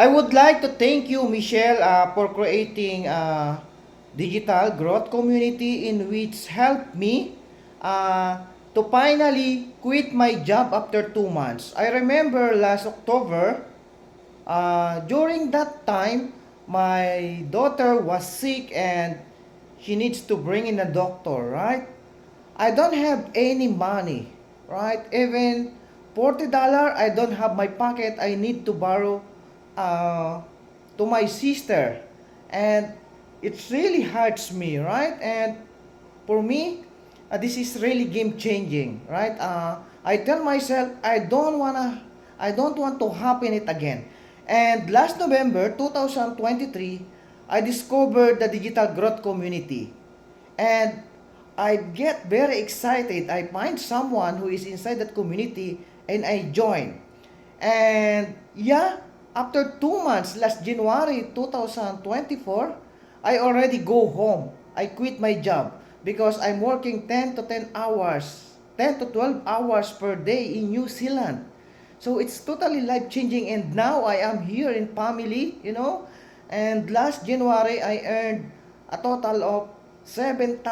I would like to thank you, Michelle, for creating a digital growth community in which helped me to finally quit my job after 2 months. I remember last October, during that time, my daughter was sick and she needs to bring in a doctor, right? I don't have any money, right? Even $40, I don't have my pocket. I need to borrow uh, to my sister. And it really hurts me, right? And for me, this is really game changing, right? I tell myself I don't want to happen it again. And last November 2023, I discovered the digital growth community. And I get very excited. I find someone who is inside that community and I join. And yeah, after 2 months, last January 2024, I already go home. I quit my job because I'm working 10 to 10 hours, 10 to 12 hours per day in New Zealand. So it's totally life changing, and now I am here in family. And last January I earned a total of $7,000,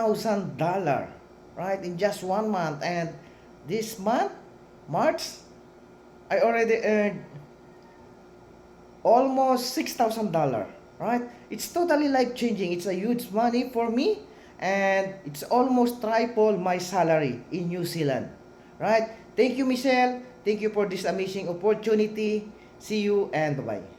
right, in just 1 month. And this month, March, I already earned almost $6,000, right? It's totally life changing. It's a huge money for me, and it's almost triple my salary in New Zealand, right? Thank you, Michelle. Thank you for this amazing opportunity. See you and bye-bye.